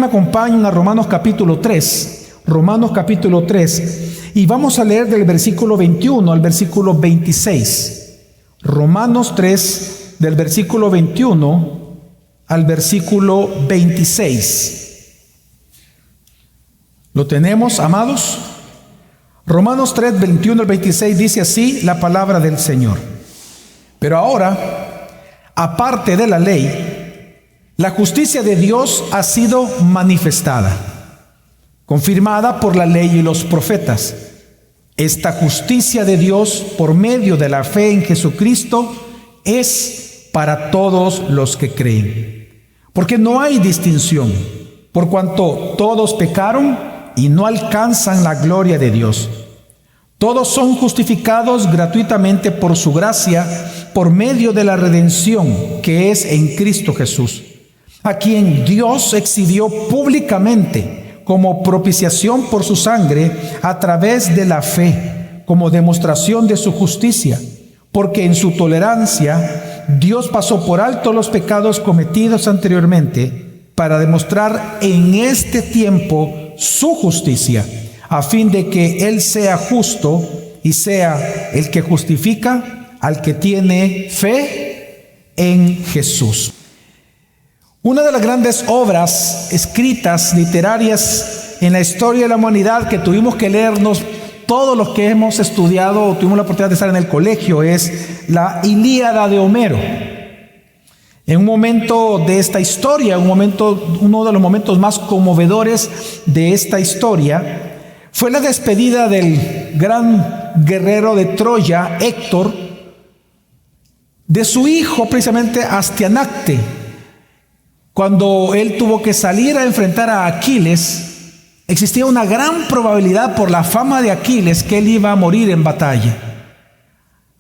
me acompañen a Romanos capítulo 3. Romanos capítulo 3. Y vamos a leer del versículo 21 al versículo 26. Romanos 3, del versículo 21 al versículo 26. ¿Lo tenemos, amados? Romanos 3, 21 al 26 dice así la palabra del Señor. Pero ahora, aparte de la ley, la justicia de Dios ha sido manifestada, confirmada por la ley y los profetas. Esta justicia de Dios por medio de la fe en Jesucristo es para todos los que creen. Porque no hay distinción, por cuanto todos pecaron y no alcanzan la gloria de Dios. Todos son justificados gratuitamente por su gracia, por medio de la redención que es en Cristo Jesús, a quien Dios exhibió públicamente como propiciación por su sangre a través de la fe, como demostración de su justicia, porque en su tolerancia Dios pasó por alto los pecados cometidos anteriormente para demostrar en este tiempo su justicia, a fin de que Él sea justo y sea el que justifica al que tiene fe en Jesús. Una de las grandes obras escritas, literarias, en la historia de la humanidad que tuvimos que leernos todos los que hemos estudiado o tuvimos la oportunidad de estar en el colegio es la Ilíada de Homero. En un momento de esta historia, uno de los momentos más conmovedores de esta historia, fue la despedida del gran guerrero de Troya, Héctor, de su hijo precisamente Astianacte. Cuando él tuvo que salir a enfrentar a Aquiles, existía una gran probabilidad por la fama de Aquiles que él iba a morir en batalla.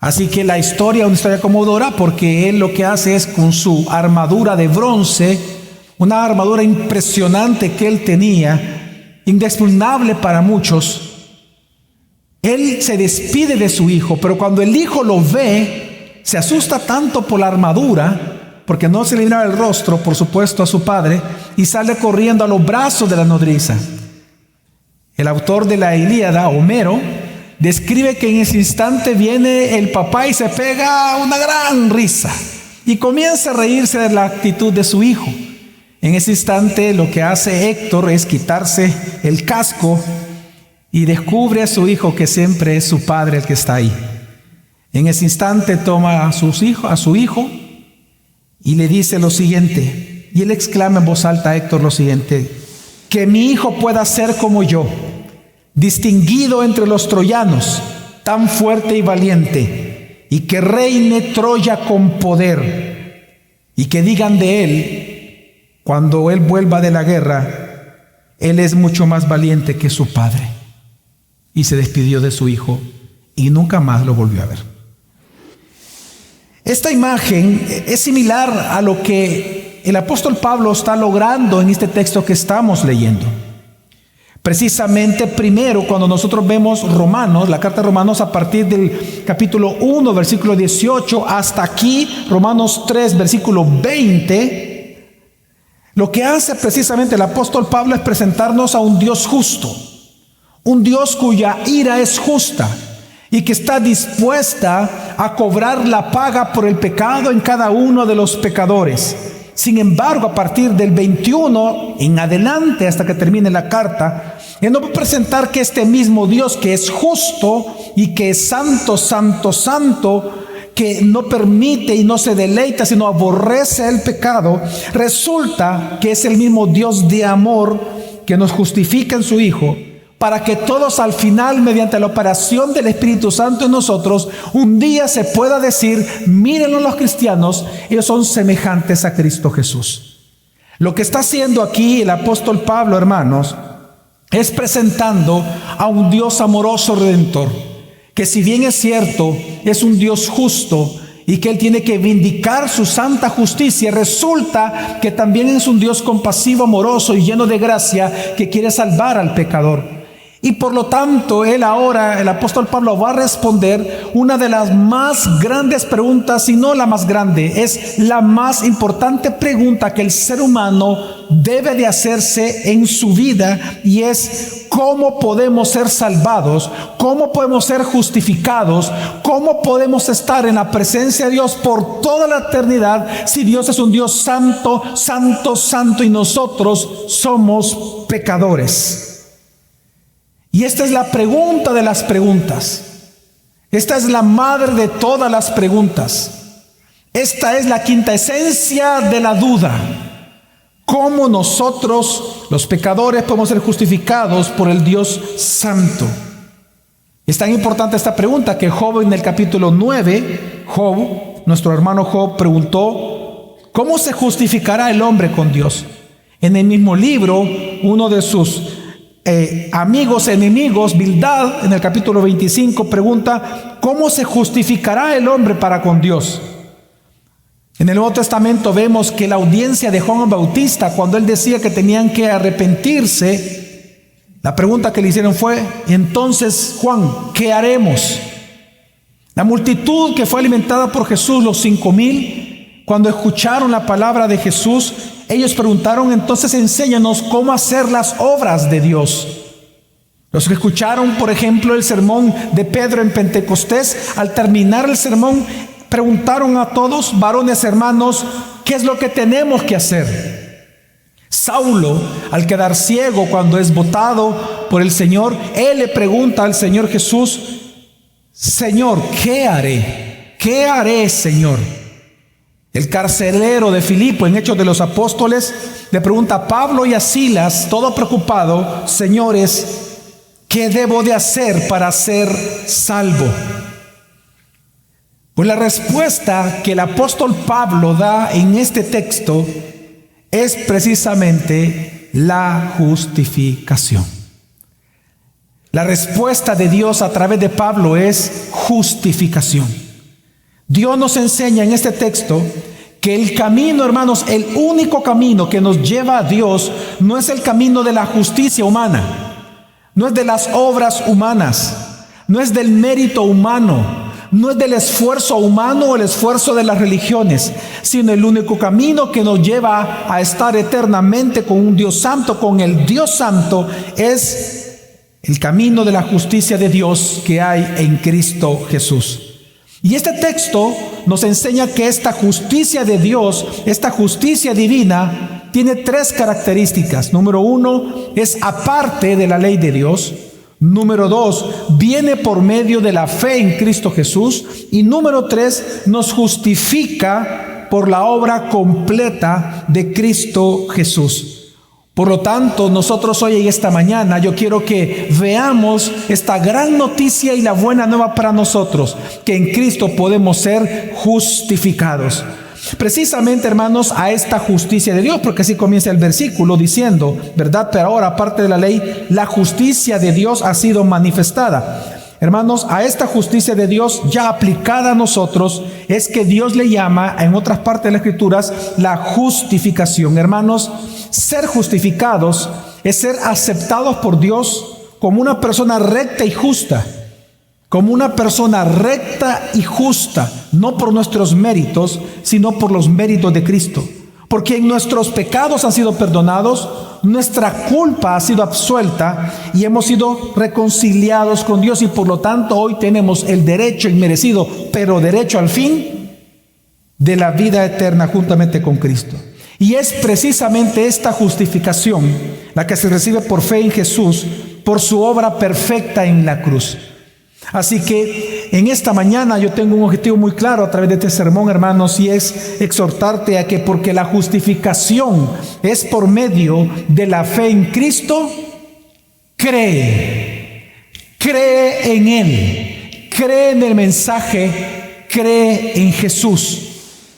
Así que la historia es una historia conmovedora porque él lo que hace es con su armadura de bronce, una armadura impresionante que él tenía, inexpugnable para muchos, él se despide de su hijo, pero cuando el hijo lo ve, se asusta tanto por la armadura, porque no se le miraba el rostro, por supuesto, a su padre, y sale corriendo a los brazos de la nodriza. El autor de la Ilíada, Homero, describe que en ese instante viene el papá y se pega una gran risa y comienza a reírse de la actitud de su hijo. En ese instante lo que hace Héctor es quitarse el casco y descubre a su hijo que siempre es su padre el que está ahí. En ese instante toma a su hijo y le dice lo siguiente, y él exclama en voz alta a Héctor lo siguiente: que mi hijo pueda ser como yo, distinguido entre los troyanos, tan fuerte y valiente, y que reine Troya con poder, y que digan de él, cuando él vuelva de la guerra, él es mucho más valiente que su padre. Y se despidió de su hijo y nunca más lo volvió a ver. Esta imagen es similar a lo que el apóstol Pablo está logrando en este texto que estamos leyendo. Precisamente primero cuando nosotros vemos Romanos, la carta de Romanos a partir del capítulo 1, versículo 18 hasta aquí, Romanos 3, versículo 20, lo que hace precisamente el apóstol Pablo es presentarnos a un Dios justo, un Dios cuya ira es justa y que está dispuesta a cobrar la paga por el pecado en cada uno de los pecadores. Sin embargo, a partir del 21 en adelante, hasta que termine la carta, él nos va a presentar que este mismo Dios que es justo y que es santo, santo, santo, que no permite y no se deleita, sino aborrece el pecado, resulta que es el mismo Dios de amor que nos justifica en su Hijo, para que todos al final, mediante la operación del Espíritu Santo en nosotros, un día se pueda decir: mírenlo los cristianos, ellos son semejantes a Cristo Jesús. Lo que está haciendo aquí el apóstol Pablo, hermanos, es presentando a un Dios amoroso redentor, que si bien es cierto, es un Dios justo y que Él tiene que vindicar su santa justicia, resulta que también es un Dios compasivo, amoroso y lleno de gracia que quiere salvar al pecador. Y por lo tanto, el apóstol Pablo va a responder una de las más grandes preguntas, si no la más grande, es la más importante pregunta que el ser humano debe de hacerse en su vida, y es: ¿cómo podemos ser salvados? ¿Cómo podemos ser justificados? ¿Cómo podemos estar en la presencia de Dios por toda la eternidad si Dios es un Dios santo, santo, santo y nosotros somos pecadores? Y esta es la pregunta de las preguntas. Esta es la madre de todas las preguntas. Esta es la quinta esencia de la duda. ¿Cómo nosotros, los pecadores, podemos ser justificados por el Dios santo? Es tan importante esta pregunta que Job, en el capítulo 9, nuestro hermano Job, preguntó: ¿cómo se justificará el hombre con Dios? En el mismo libro, uno de sus amigos enemigos, Bildad, en el capítulo 25, pregunta: ¿cómo se justificará el hombre para con Dios? En el Nuevo Testamento vemos que la audiencia de Juan Bautista, cuando él decía que tenían que arrepentirse, la pregunta que le hicieron fue: entonces, Juan, ¿qué haremos? La multitud que fue alimentada por Jesús, los 5,000, cuando escucharon la palabra de Jesús, ellos preguntaron: entonces enséñanos cómo hacer las obras de Dios. Los que escucharon, por ejemplo, el sermón de Pedro en Pentecostés, al terminar el sermón, preguntaron a todos: varones hermanos, ¿qué es lo que tenemos que hacer? Saulo, al quedar ciego cuando es botado por el Señor, él le pregunta al Señor Jesús: Señor, ¿qué haré? ¿Qué haré, Señor? El carcelero de Filipo, en Hechos de los Apóstoles, le pregunta a Pablo y a Silas, todo preocupado: señores, ¿qué debo de hacer para ser salvo? Pues la respuesta que el apóstol Pablo da en este texto es precisamente la justificación. La respuesta de Dios a través de Pablo es justificación. Dios nos enseña en este texto que el camino, hermanos, el único camino que nos lleva a Dios no es el camino de la justicia humana, no es de las obras humanas, no es del mérito humano, no es del esfuerzo humano o el esfuerzo de las religiones, sino el único camino que nos lleva a estar eternamente con un Dios santo, con el Dios santo, es el camino de la justicia de Dios que hay en Cristo Jesús. Y este texto nos enseña que esta justicia de Dios, esta justicia divina, tiene tres características. Número uno, es aparte de la ley de Dios. Número dos, viene por medio de la fe en Cristo Jesús. Y número tres, nos justifica por la obra completa de Cristo Jesús. Por lo tanto, nosotros hoy, en esta mañana, yo quiero que veamos esta gran noticia y la buena nueva para nosotros, que en Cristo podemos ser justificados. Precisamente, hermanos, a esta justicia de Dios, porque así comienza el versículo diciendo, ¿verdad? Pero ahora, aparte de la ley, la justicia de Dios ha sido manifestada. Hermanos, a esta justicia de Dios ya aplicada a nosotros es que Dios le llama, en otras partes de las Escrituras, la justificación. Hermanos, ser justificados es ser aceptados por Dios como una persona recta y justa. Como una persona recta y justa, no por nuestros méritos, sino por los méritos de Cristo. Porque en nuestros pecados han sido perdonados, nuestra culpa ha sido absuelta y hemos sido reconciliados con Dios, y por lo tanto hoy tenemos el derecho inmerecido, pero derecho al fin, de la vida eterna juntamente con Cristo. Y es precisamente esta justificación la que se recibe por fe en Jesús, por su obra perfecta en la cruz. Así que en esta mañana yo tengo un objetivo muy claro a través de este sermón, hermanos, y es exhortarte a que, porque la justificación es por medio de la fe en Cristo, cree en Él, cree en el mensaje, cree en Jesús,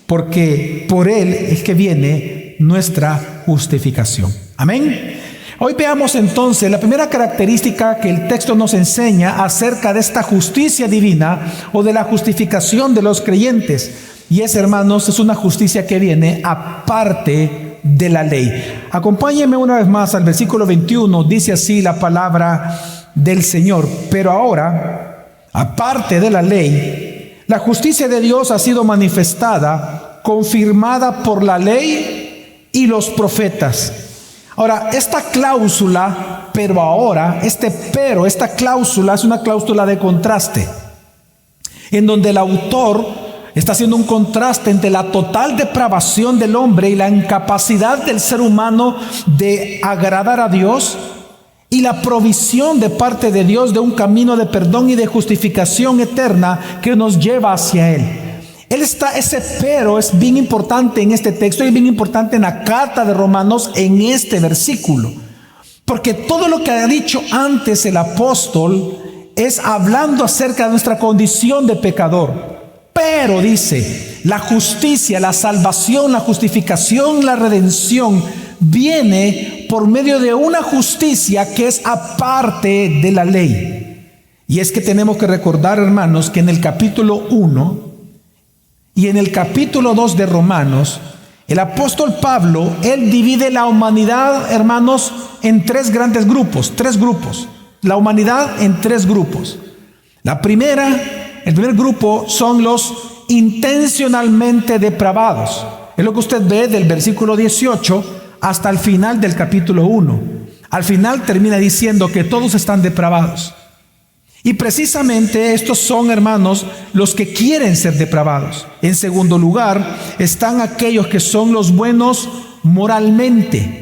porque por Él es que viene nuestra justificación. Amén. Hoy veamos entonces la primera característica que el texto nos enseña acerca de esta justicia divina o de la justificación de los creyentes. Y es, hermanos, es una justicia que viene aparte de la ley. Acompáñenme una vez más al versículo 21. Dice así la palabra del Señor. Pero ahora, aparte de la ley, la justicia de Dios ha sido manifestada, confirmada por la ley y los profetas. Ahora, esta cláusula, pero ahora, esta cláusula es una cláusula de contraste, en donde el autor está haciendo un contraste entre la total depravación del hombre y la incapacidad del ser humano de agradar a Dios, y la provisión de parte de Dios de un camino de perdón y de justificación eterna que nos lleva hacia Él. Ese pero es bien importante en este texto y bien importante en la carta de Romanos en este versículo. Porque todo lo que ha dicho antes el apóstol es hablando acerca de nuestra condición de pecador. Pero dice, la justicia, la salvación, la justificación, la redención viene por medio de una justicia que es aparte de la ley. Y es que tenemos que recordar, hermanos, que en el capítulo 1 y en el capítulo 2 de Romanos, el apóstol Pablo, él divide la humanidad, hermanos, en tres grandes grupos, la humanidad en tres grupos. El primer grupo son los intencionalmente depravados. Es lo que usted ve del versículo 18 hasta el final del capítulo 1. Al final termina diciendo que todos están depravados. Y precisamente estos son, hermanos, los que quieren ser depravados. En segundo lugar, están aquellos que son los buenos moralmente.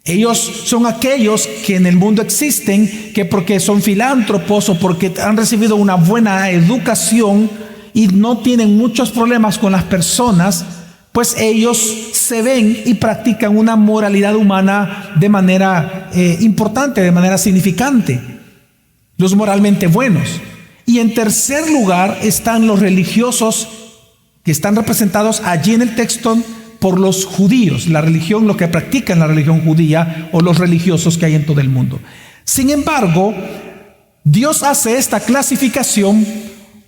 Ellos son aquellos que en el mundo existen, que porque son filántropos o porque han recibido una buena educación y no tienen muchos problemas con las personas, pues ellos se ven y practican una moralidad humana de manera importante, de manera significante. Los moralmente buenos. Y en tercer lugar están los religiosos, que están representados allí en el texto por los judíos, la religión, lo que practican la religión judía o los religiosos que hay en todo el mundo. Sin embargo, Dios hace esta clasificación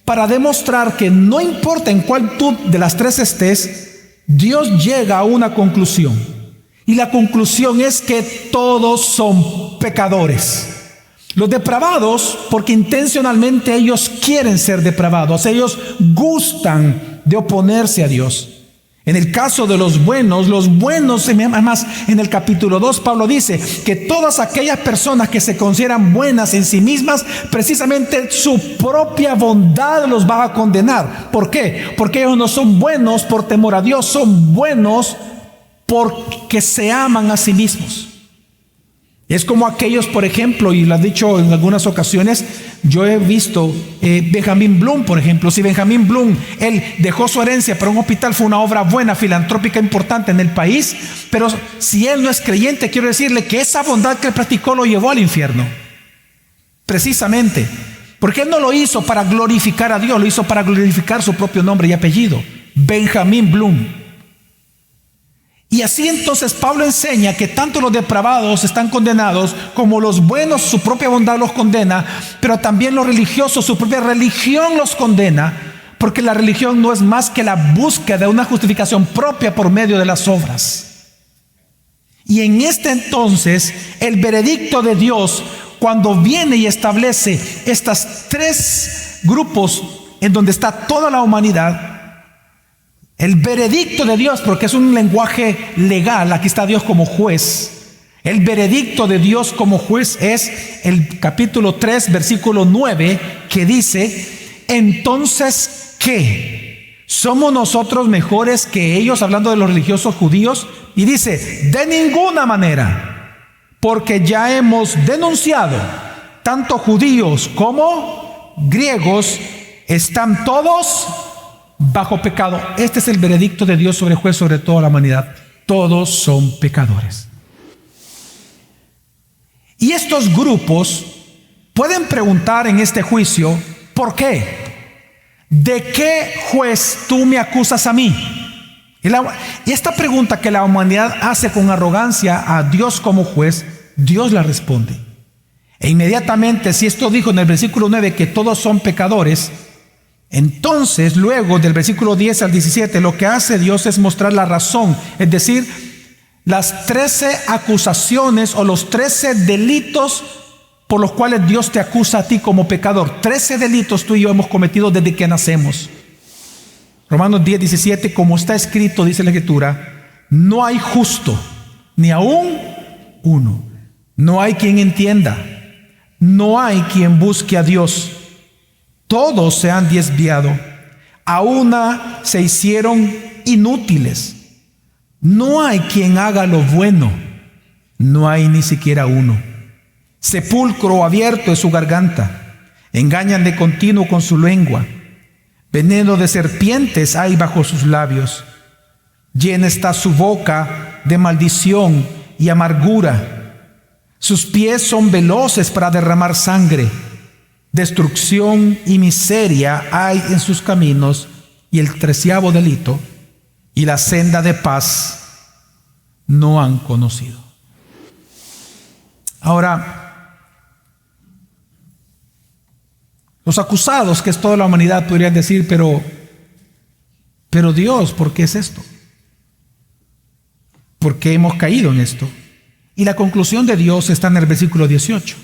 para demostrar que no importa en cuál tú de las tres estés, Dios llega a una conclusión. Y la conclusión es que todos son pecadores. Los depravados, porque intencionalmente ellos quieren ser depravados, ellos gustan de oponerse a Dios. En el caso de los buenos, además en el capítulo 2, Pablo dice que todas aquellas personas que se consideran buenas en sí mismas, precisamente su propia bondad los va a condenar. ¿Por qué? Porque ellos no son buenos por temor a Dios, son buenos porque se aman a sí mismos. Es como aquellos, por ejemplo, y lo he dicho en algunas ocasiones, yo he visto Benjamin Bloom, por ejemplo. Si Benjamin Bloom, él dejó su herencia para un hospital, fue una obra buena, filantrópica, importante en el país, pero si él no es creyente, quiero decirle que esa bondad que él practicó lo llevó al infierno. Precisamente, porque él no lo hizo para glorificar a Dios, lo hizo para glorificar su propio nombre y apellido, Benjamin Bloom. Y así entonces Pablo enseña que tanto los depravados están condenados como los buenos, su propia bondad los condena, pero también los religiosos, su propia religión los condena, porque la religión no es más que la búsqueda de una justificación propia por medio de las obras. Y en este entonces el veredicto de Dios, cuando viene y establece estos tres grupos en donde está toda la humanidad, el veredicto de Dios, porque es un lenguaje legal, aquí está Dios como juez. El veredicto de Dios como juez es el capítulo 3, versículo 9, que dice: entonces, ¿qué? ¿Somos nosotros mejores que ellos? Hablando de los religiosos judíos. Y dice: de ninguna manera, porque ya hemos denunciado, tanto judíos como griegos están todos bajo pecado. Este es el veredicto de Dios sobre juez sobre toda la humanidad. Todos son pecadores. Y estos grupos pueden preguntar en este juicio: ¿por qué? ¿De qué juez tú me acusas a mí? Y esta pregunta que la humanidad hace con arrogancia a Dios como juez, Dios la responde. E inmediatamente, si esto dijo en el versículo 9 que todos son pecadores, entonces luego del versículo 10 al 17 lo que hace Dios es mostrar la razón, es decir, las 13 acusaciones o los 13 delitos por los cuales Dios te acusa a ti como pecador. 13 delitos tú y yo hemos cometido desde que nacemos. Romanos 10:17, como está escrito, dice la Escritura, no hay justo, ni aún uno. No hay quien entienda, no hay quien busque a Dios. Todos se han desviado, a una se hicieron inútiles. No hay quien haga lo bueno, no hay ni siquiera uno. Sepulcro abierto es su garganta, engañan de continuo con su lengua. Veneno de serpientes hay bajo sus labios. Llena está su boca de maldición y amargura. Sus pies son veloces para derramar sangre. Destrucción y miseria hay en sus caminos, y el 13º delito, y la senda de paz no han conocido. Ahora, los acusados, que es toda la humanidad, podrían decir, pero Dios, ¿por qué es esto? ¿Por qué hemos caído en esto? Y la conclusión de Dios está en el versículo 18.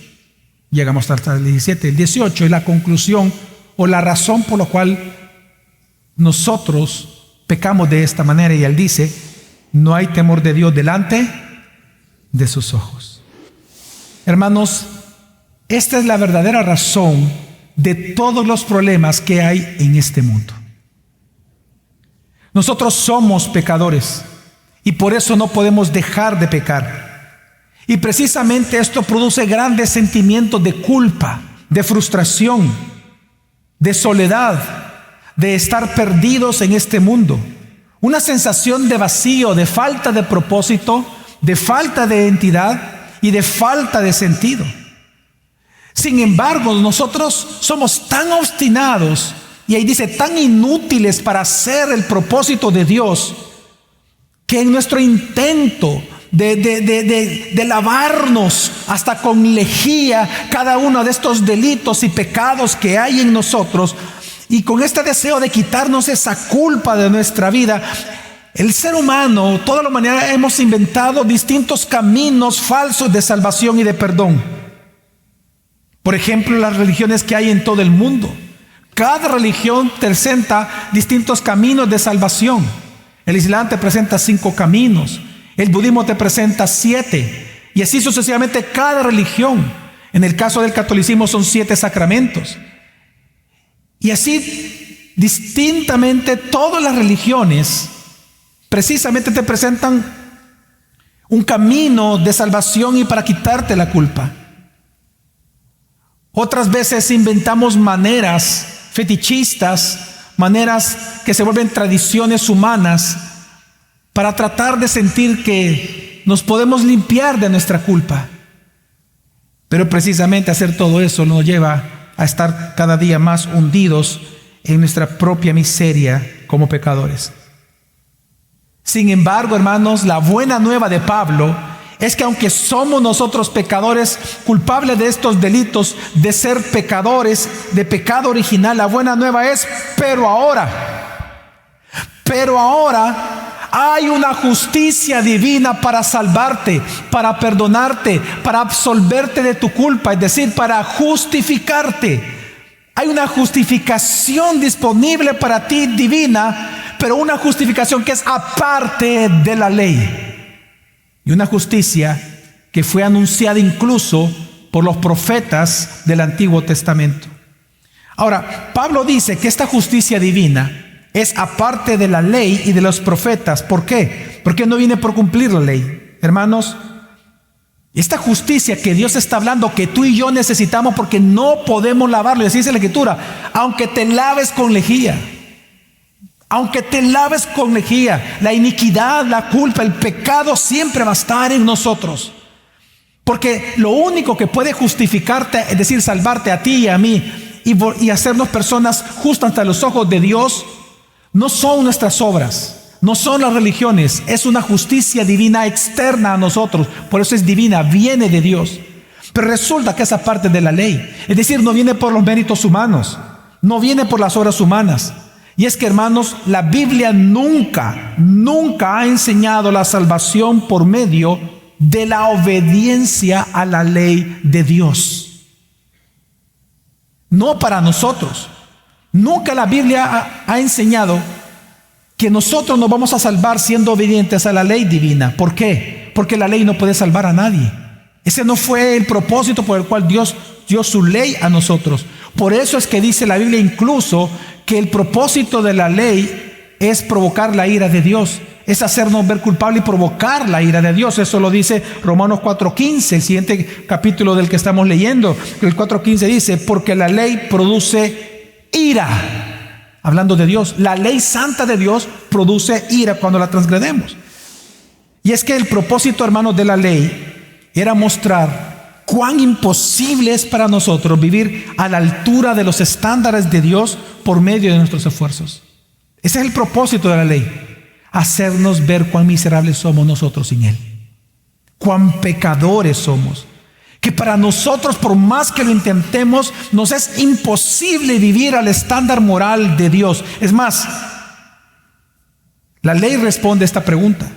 Llegamos hasta el 17. El 18 es la conclusión o la razón por la cual nosotros pecamos de esta manera. Y Él dice, no hay temor de Dios delante de sus ojos. Hermanos, esta es la verdadera razón de todos los problemas que hay en este mundo. Nosotros somos pecadores y por eso no podemos dejar de pecar. Y precisamente esto produce grandes sentimientos de culpa, de frustración, de soledad, de estar perdidos en este mundo. Una sensación de vacío, de falta de propósito, de falta de identidad y de falta de sentido. Sin embargo, nosotros somos tan obstinados, y ahí dice tan inútiles para hacer el propósito de Dios, que en nuestro intento de lavarnos hasta con lejía cada uno de estos delitos y pecados que hay en nosotros, y con este deseo de quitarnos esa culpa de nuestra vida, el ser humano, toda la humanidad, hemos inventado distintos caminos falsos de salvación y de perdón. Por ejemplo, las religiones que hay en todo el mundo. Cada religión presenta distintos caminos de salvación. El Islam te presenta 5 caminos. El budismo te presenta 7. Y así sucesivamente cada religión. En el caso del catolicismo son 7 sacramentos. Y así distintamente todas las religiones precisamente te presentan un camino de salvación y para quitarte la culpa. Otras veces inventamos maneras fetichistas, maneras que se vuelven tradiciones humanas para tratar de sentir que nos podemos limpiar de nuestra culpa. Pero precisamente hacer todo eso nos lleva a estar cada día más hundidos en nuestra propia miseria como pecadores. Sin embargo, hermanos, la buena nueva de Pablo es que aunque somos nosotros pecadores, culpables de estos delitos, de ser pecadores, de pecado original, la buena nueva es, pero ahora hay una justicia divina para salvarte, para perdonarte, para absolverte de tu culpa, es decir, para justificarte. Hay una justificación disponible para ti divina, pero una justificación que es aparte de la ley. Y una justicia que fue anunciada incluso por los profetas del Antiguo Testamento. Ahora, Pablo dice que esta justicia divina es aparte de la ley y de los profetas. ¿Por qué? Porque no viene por cumplir la ley. Hermanos, esta justicia que Dios está hablando, que tú y yo necesitamos porque no podemos lavarlo. Y así dice la Escritura, aunque te laves con lejía. Aunque te laves con lejía, la iniquidad, la culpa, el pecado siempre va a estar en nosotros. Porque lo único que puede justificarte, es decir, salvarte a ti y a mí y hacernos personas justas ante los ojos de Dios, no son nuestras obras, no son las religiones, es una justicia divina externa a nosotros. Por eso es divina, viene de Dios. Pero resulta que esa parte de la ley, es decir, no viene por los méritos humanos, no viene por las obras humanas. Y es que, hermanos, la Biblia nunca ha enseñado la salvación por medio de la obediencia a la ley de Dios. no para nosotros. Nunca la Biblia ha enseñado que nosotros nos vamos a salvar siendo obedientes a la ley divina. ¿Por qué? Porque la ley no puede salvar a nadie. Ese no fue el propósito por el cual Dios dio su ley a nosotros. Por eso es que dice la Biblia incluso que el propósito de la ley es provocar la ira de Dios, es hacernos ver culpable y provocar la ira de Dios. Eso lo dice Romanos 4:15, el siguiente capítulo del que estamos leyendo. El 4:15 dice, porque la ley produce ira. Hablando de Dios, la ley santa de Dios produce ira cuando la transgredemos. Y es que el propósito, hermanos, de la ley era mostrar cuán imposible es para nosotros vivir a la altura de los estándares de Dios por medio de nuestros esfuerzos. Ese es el propósito de la ley, hacernos ver cuán miserables somos nosotros sin Él, cuán pecadores somos, que para nosotros, por más que lo intentemos, nos es imposible vivir al estándar moral de Dios. Es más, la ley responde a esta pregunta: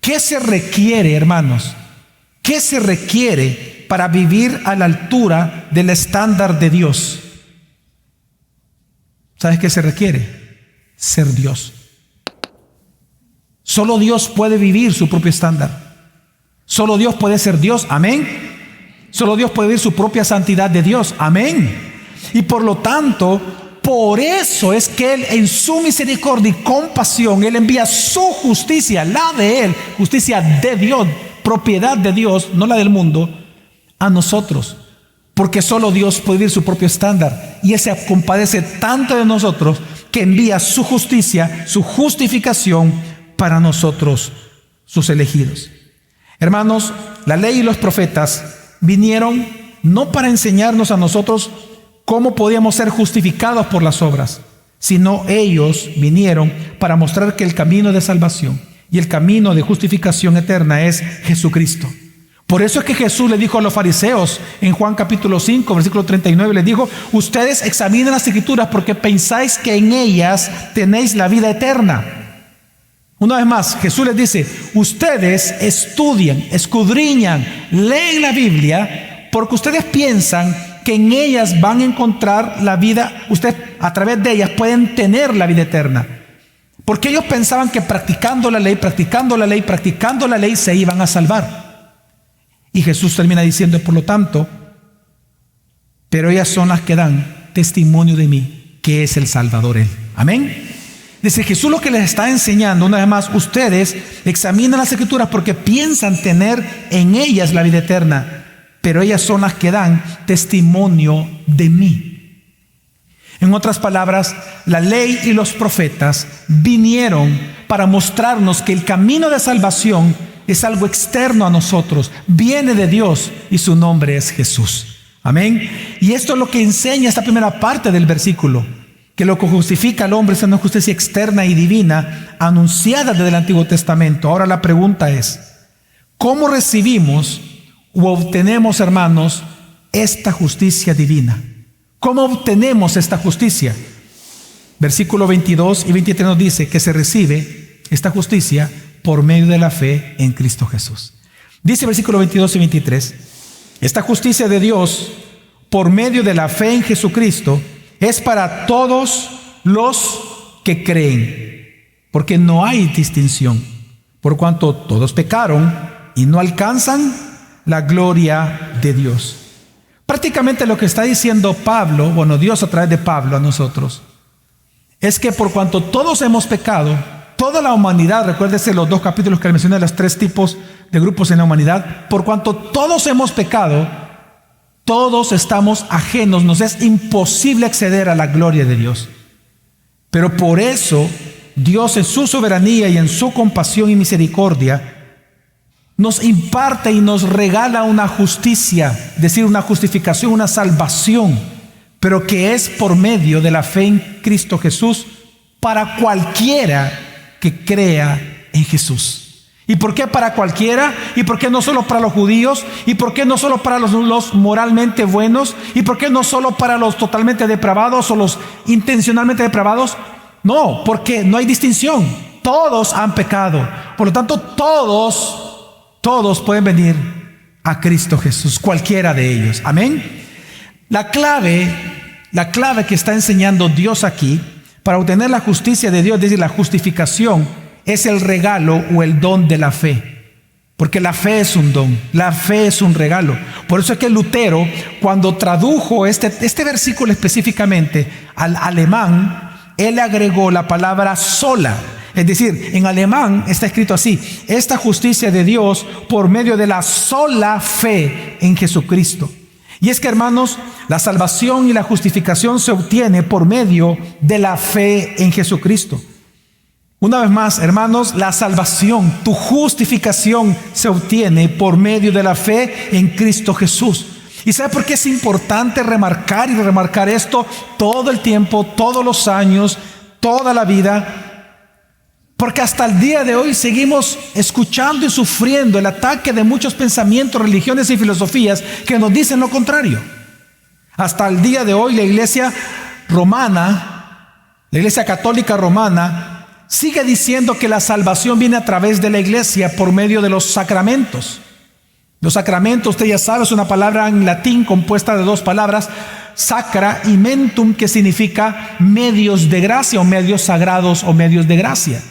¿qué se requiere, hermanos? ¿Qué se requiere para vivir a la altura del estándar de Dios? ¿Sabes qué se requiere? Ser Dios. Solo Dios puede vivir su propio estándar. Solo Dios puede ser Dios. Amén. Solo Dios puede vivir su propia santidad de Dios. Amén. Y por lo tanto, por eso es que Él, en su misericordia y compasión, Él envía su justicia, la de Él, justicia de Dios, propiedad de Dios, no la del mundo, a nosotros. Porque solo Dios puede vivir su propio estándar. Y Él se compadece tanto de nosotros que envía su justicia, su justificación para nosotros, sus elegidos. Hermanos, la ley y los profetas vinieron no para enseñarnos a nosotros cómo podíamos ser justificados por las obras, sino ellos vinieron para mostrar que el camino de salvación y el camino de justificación eterna es Jesucristo. Por eso es que Jesús le dijo a los fariseos en Juan capítulo 5, versículo 39, les dijo: ustedes examinen las escrituras porque pensáis que en ellas tenéis la vida eterna. Una vez más, Jesús les dice: ustedes estudian, escudriñan, leen la Biblia porque ustedes piensan que en ellas van a encontrar la vida. Ustedes a través de ellas pueden tener la vida eterna. Porque ellos pensaban que practicando la ley se iban a salvar. Y Jesús termina diciendo, por lo tanto, pero ellas son las que dan testimonio de mí, que es el Salvador Él. Amén. Dice Jesús, lo que les está enseñando, una vez más, ustedes examinan las escrituras porque piensan tener en ellas la vida eterna, pero ellas son las que dan testimonio de mí. En otras palabras, la ley y los profetas vinieron para mostrarnos que el camino de salvación es algo externo a nosotros, viene de Dios y su nombre es Jesús. Amén. Y esto es lo que enseña esta primera parte del versículo, que lo que justifica al hombre es una justicia externa y divina anunciada desde el Antiguo Testamento. Ahora la pregunta es, ¿cómo recibimos o obtenemos, hermanos, esta justicia divina? ¿Cómo obtenemos esta justicia? Versículo 22 y 23 nos dice que se recibe esta justicia por medio de la fe en Cristo Jesús. Dice versículo 22 y 23, esta justicia de Dios por medio de la fe en Jesucristo es para todos los que creen, porque no hay distinción, por cuanto todos pecaron y no alcanzan la gloria de Dios. Prácticamente lo que está diciendo Pablo, Dios a través de Pablo a nosotros, es que por cuanto todos hemos pecado, toda la humanidad, recuérdese los dos capítulos que le mencioné, los tres tipos de grupos en la humanidad, por cuanto todos hemos pecado, todos estamos ajenos, nos es imposible acceder a la gloria de Dios. Pero por eso Dios, en su soberanía y en su compasión y misericordia, nos imparte y nos regala una justicia, es decir, una justificación, una salvación, pero que es por medio de la fe en Cristo Jesús para cualquiera que crea en Jesús. ¿Y por qué para cualquiera? ¿Y por qué no solo para los judíos? ¿Y por qué no solo para los moralmente buenos? ¿Y por qué no solo para los totalmente depravados o los intencionalmente depravados? No, porque no hay distinción. Todos han pecado. Por lo tanto, todos pueden venir a Cristo Jesús, cualquiera de ellos. Amén. La clave la clave que está enseñando Dios aquí para obtener la justicia de Dios, es decir, la justificación, es el regalo o el don de la fe. Porque la fe es un don, la fe es un regalo. Por eso es que Lutero, cuando tradujo este versículo específicamente al alemán, él agregó la palabra sola. Es decir, en alemán está escrito así: esta justicia de Dios por medio de la sola fe en Jesucristo. Y es que, hermanos, la salvación y la justificación se obtiene por medio de la fe en Jesucristo. Una vez más, hermanos, la salvación, tu justificación se obtiene por medio de la fe en Cristo Jesús. ¿Y sabe por qué es importante remarcar y remarcar esto todo el tiempo, todos los años, toda la vida? Porque hasta el día de hoy seguimos escuchando y sufriendo el ataque de muchos pensamientos, religiones y filosofías que nos dicen lo contrario. Hasta el día de hoy la iglesia romana, la iglesia católica romana, sigue diciendo que la salvación viene a través de la iglesia por medio de los sacramentos. Los sacramentos, usted ya sabe, es una palabra en latín compuesta de dos palabras, sacra y mentum, que significa medios de gracia o medios sagrados o medios de gracia.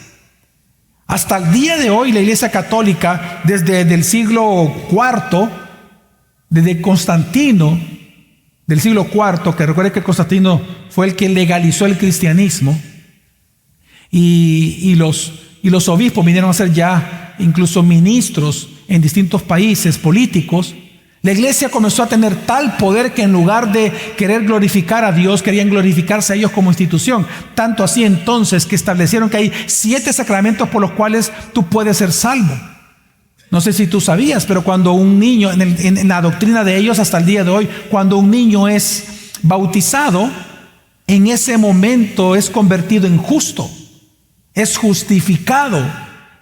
Hasta el día de hoy la iglesia católica, desde el siglo IV, desde Constantino, del siglo IV, que recuerde que Constantino fue el que legalizó el cristianismo, y los obispos vinieron a ser ya incluso ministros en distintos países políticos. La iglesia comenzó a tener tal poder que en lugar de querer glorificar a Dios, querían glorificarse a ellos como institución. Tanto así entonces que establecieron que hay 7 sacramentos por los cuales tú puedes ser salvo. No sé si tú sabías, pero cuando un niño, en la doctrina de ellos hasta el día de hoy, cuando un niño es bautizado, en ese momento es convertido en justo. Es justificado.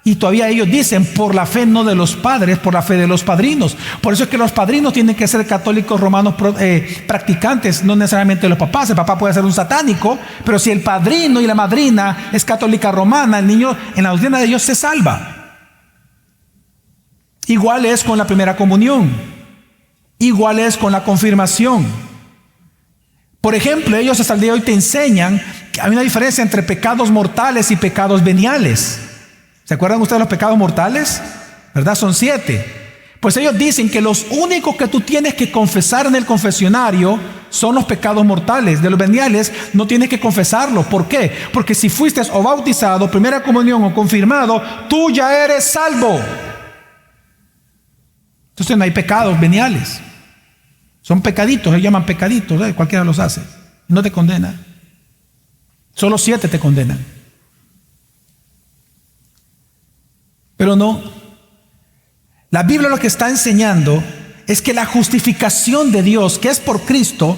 Y todavía ellos dicen, por la fe no de los padres, por la fe de los padrinos. Por eso es que los padrinos tienen que ser católicos romanos practicantes, no necesariamente los papás. El papá puede ser un satánico, pero si el padrino y la madrina es católica romana, el niño en la doctrina de ellos se salva. Igual es con la primera comunión. Igual es con la confirmación. Por ejemplo, ellos hasta el día de hoy te enseñan que hay una diferencia entre pecados mortales y pecados veniales. ¿Se acuerdan ustedes de los pecados mortales? ¿Verdad? Son 7. Pues ellos dicen que los únicos que tú tienes que confesar en el confesionario son los pecados mortales. De los veniales no tienes que confesarlo. ¿Por qué? Porque si fuiste o bautizado, primera comunión o confirmado, tú ya eres salvo. Entonces no hay pecados veniales. Son pecaditos, se llaman pecaditos, cualquiera los hace. No te condena. Solo 7 te condenan. Pero no. La Biblia lo que está enseñando es que la justificación de Dios, que es por Cristo,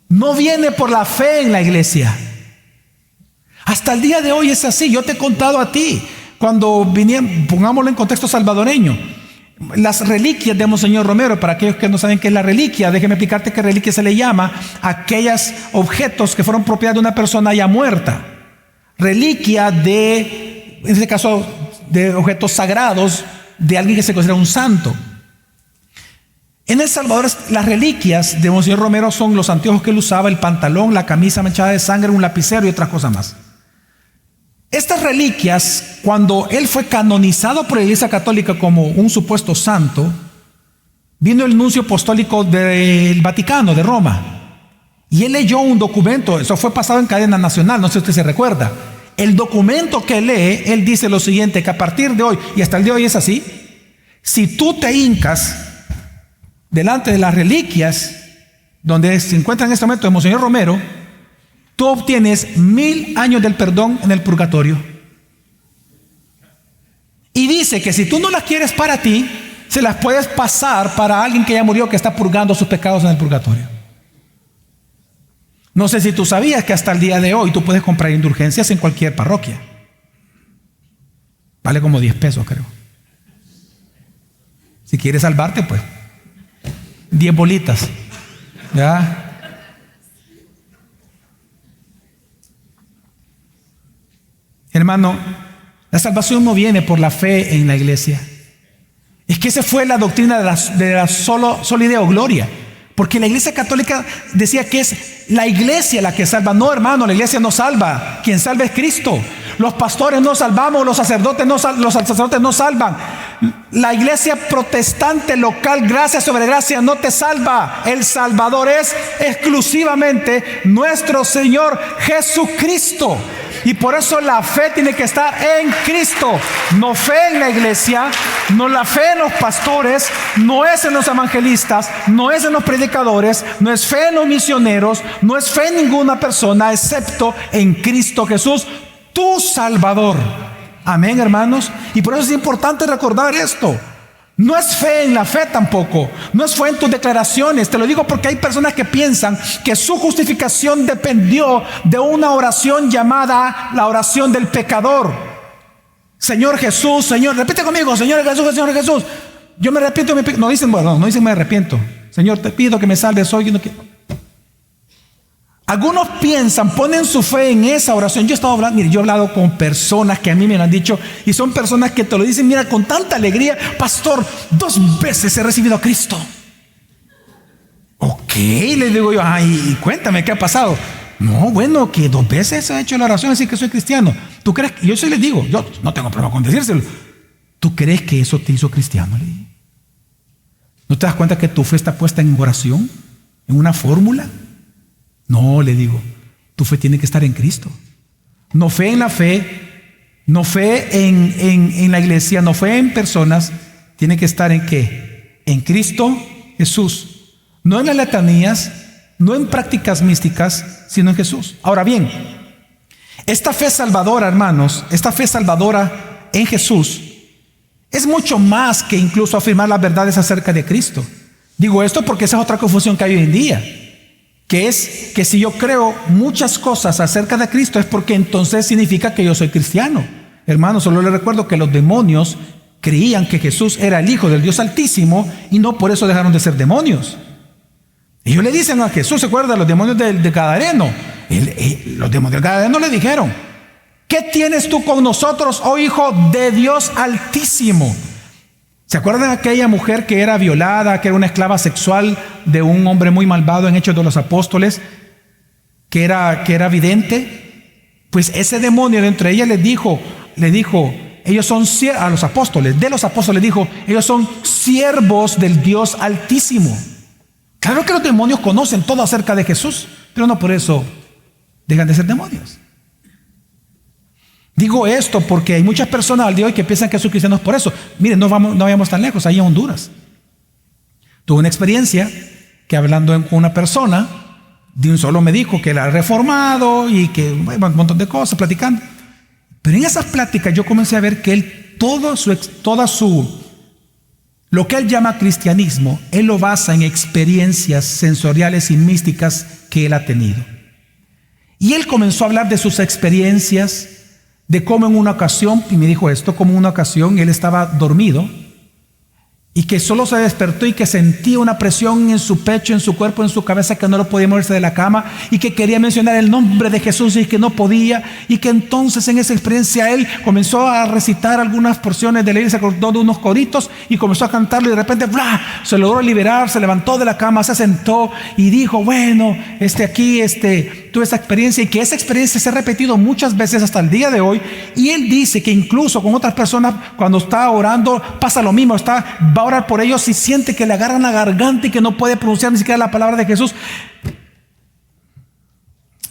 no viene por la fe en la iglesia. Hasta el día de hoy es así. Yo te he contado a ti, cuando vinieron, pongámoslo en contexto salvadoreño, las reliquias de Monseñor Romero. Para aquellos que no saben qué es la reliquia, déjeme explicarte qué reliquia se le llama a aquellos objetos que fueron propiedad de una persona ya muerta. Reliquia de, en este caso, de objetos sagrados de alguien que se considera un santo. En El Salvador, las reliquias de Monseñor Romero son los anteojos que él usaba, el pantalón, la camisa manchada de sangre, un lapicero y otras cosas más. Estas reliquias, cuando él fue canonizado por la Iglesia Católica como un supuesto santo, vino el nuncio apostólico del Vaticano, de Roma, y él leyó un documento. Eso fue pasado en cadena nacional, no sé si usted se recuerda. El documento que lee, él dice lo siguiente, que a partir de hoy, y hasta el día de hoy es así: si tú te hincas delante de las reliquias donde se encuentra en este momento de Monseñor Romero, tú obtienes 1000 años del perdón en el purgatorio. Y dice que si tú no las quieres para ti, se las puedes pasar para alguien que ya murió, que está purgando sus pecados en el purgatorio. No sé si tú sabías que hasta el día de hoy tú puedes comprar indulgencias en cualquier parroquia. Vale como 10 pesos, creo. Si quieres salvarte, pues 10 bolitas. ¿Ya? Hermano, la salvación no viene por la fe en la iglesia. Es que esa fue la doctrina de la sola idea o gloria. Porque la Iglesia Católica decía que es la Iglesia la que salva. No, hermano, la Iglesia no salva. Quien salva es Cristo. Los pastores no salvamos, los sacerdotes no salvan. La Iglesia protestante local, gracia sobre gracia, no te salva. El Salvador es exclusivamente nuestro Señor Jesucristo. Y por eso la fe tiene que estar en Cristo. No fe en la iglesia, no la fe en los pastores, no es en los evangelistas, no es en los predicadores, no es fe en los misioneros, no es fe en ninguna persona excepto en Cristo Jesús, tu Salvador. Amén, hermanos. Y por eso es importante recordar esto. No es fe en la fe tampoco. No es fe en tus declaraciones. Te lo digo porque hay personas que piensan que su justificación dependió de una oración llamada la oración del pecador. Señor Jesús, Señor, repite conmigo, Señor Jesús, Señor Jesús. Yo me arrepiento de mi pecado. No dicen, bueno, no dicen me arrepiento. Señor, te pido que me salves hoy. No quiero. Algunos piensan, ponen su fe en esa oración. Yo he estado hablando, mire, yo he hablado con personas que a mí me lo han dicho, y son personas que te lo dicen, mira, con tanta alegría, pastor, 2 veces he recibido a Cristo. Ok, le digo yo, ay, cuéntame, ¿qué ha pasado? No, bueno, que 2 veces he hecho la oración, así que soy cristiano. ¿Tú crees? Yo sí les digo, yo no tengo problema con decírselo. ¿Tú crees que eso te hizo cristiano? Le digo. ¿No te das cuenta que tu fe está puesta en oración? ¿En una fórmula? No, le digo, tu fe tiene que estar en Cristo. No fe en la fe, no fe en la iglesia, no fe en personas. Tiene que estar ¿en qué? En Cristo Jesús. No en las letanías, no en prácticas místicas, sino en Jesús. Ahora bien, esta fe salvadora, hermanos, esta fe salvadora en Jesús es mucho más que incluso afirmar las verdades acerca de Cristo. Digo esto porque esa es otra confusión que hay hoy en día. Que es que si yo creo muchas cosas acerca de Cristo es porque entonces significa que yo soy cristiano. Hermanos, solo les recuerdo que los demonios creían que Jesús era el Hijo del Dios Altísimo y no por eso dejaron de ser demonios. Ellos le dicen a Jesús, ¿se acuerdan? Los demonios de Gadareno. Los demonios de Gadareno le dijeron, ¿qué tienes tú con nosotros, oh Hijo de Dios Altísimo? ¿Se acuerdan de aquella mujer que era violada, que era una esclava sexual de un hombre muy malvado en Hechos de los Apóstoles, que era vidente? Pues ese demonio dentro de ella le dijo, ellos son a los apóstoles, dijo, ellos son siervos del Dios Altísimo. Claro que los demonios conocen todo acerca de Jesús, pero no por eso dejan de ser demonios. Digo esto porque hay muchas personas al día de hoy que piensan que son cristianos por eso. Miren, no vayamos tan lejos, ahí en Honduras. Tuve una experiencia que hablando con una persona, de un solo me dijo que era reformado y que un montón de cosas, platicando. Pero en esas pláticas yo comencé a ver que él, lo que él llama cristianismo, él lo basa en experiencias sensoriales y místicas que él ha tenido. Y él comenzó a hablar de sus experiencias, de cómo en una ocasión, y me dijo esto, como en una ocasión él estaba dormido y que solo se despertó y que sentía una presión en su pecho, en su cuerpo, en su cabeza, que no lo podía moverse de la cama y que quería mencionar el nombre de Jesús y que no podía, y que entonces en esa experiencia él comenzó a recitar algunas porciones de la iglesia, se acordó de unos coritos y comenzó a cantarlo y de repente ¡bla!, se logró liberar, se levantó de la cama, se sentó y dijo, bueno, tuve esa experiencia, y que esa experiencia se ha repetido muchas veces hasta el día de hoy. Y él dice que incluso con otras personas, cuando está orando, pasa lo mismo, va a orar por ellos y siente que le agarran la garganta y que no puede pronunciar ni siquiera la palabra de Jesús.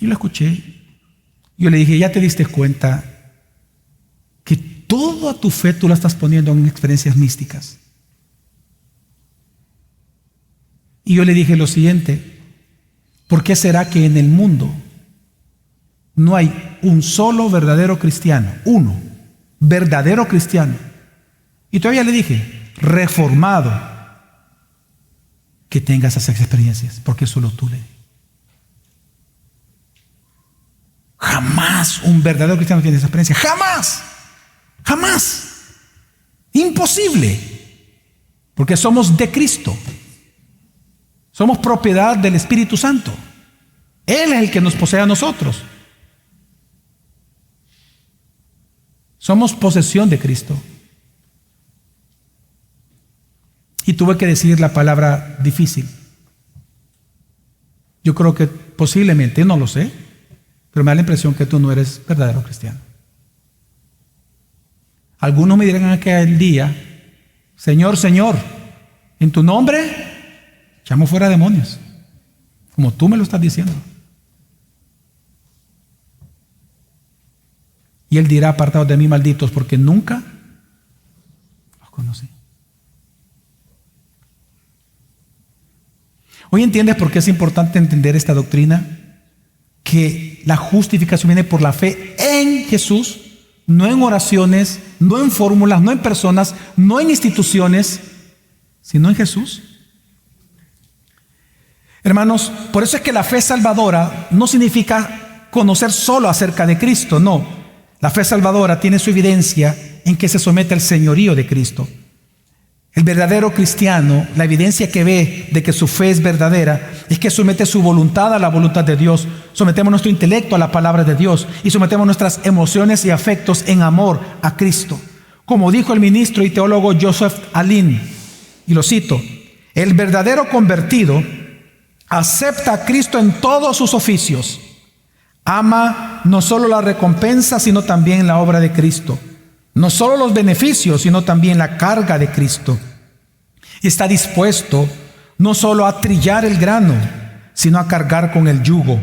Yo lo escuché. Yo le dije, ¿ya te diste cuenta que toda tu fe tú la estás poniendo en experiencias místicas? Y yo le dije lo siguiente: ¿por qué será que en el mundo no hay un solo verdadero cristiano? Uno, verdadero cristiano. Y todavía le dije, reformado, que tenga esas experiencias, porque solo tú le. Jamás un verdadero cristiano tiene esa experiencia. Jamás. Jamás. Imposible. Porque somos de Cristo. Somos propiedad del Espíritu Santo. Él es el que nos posee a nosotros. Somos posesión de Cristo. Y tuve que decir la palabra difícil. Yo creo que posiblemente, no lo sé, pero me da la impresión que tú no eres verdadero cristiano. Algunos me dirán aquel día: Señor, Señor, en tu nombre echamos fuera demonios, como tú me lo estás diciendo. Y Él dirá: apartados de mí, malditos, porque nunca los conocí. Hoy entiendes por qué es importante entender esta doctrina, que la justificación viene por la fe en Jesús, no en oraciones, no en fórmulas, no en personas, no en instituciones, sino en Jesús. Hermanos, por eso es que la fe salvadora no significa conocer solo acerca de Cristo, no. La fe salvadora tiene su evidencia en que se somete al señorío de Cristo. El verdadero cristiano, la evidencia que ve de que su fe es verdadera, es que somete su voluntad a la voluntad de Dios, sometemos nuestro intelecto a la palabra de Dios y sometemos nuestras emociones y afectos en amor a Cristo. Como dijo el ministro y teólogo Joseph Alleine, y lo cito: el verdadero convertido acepta a Cristo en todos sus oficios, ama no solo la recompensa, sino también la obra de Cristo. No solo los beneficios, sino también la carga de Cristo. Y está dispuesto no solo a trillar el grano, sino a cargar con el yugo.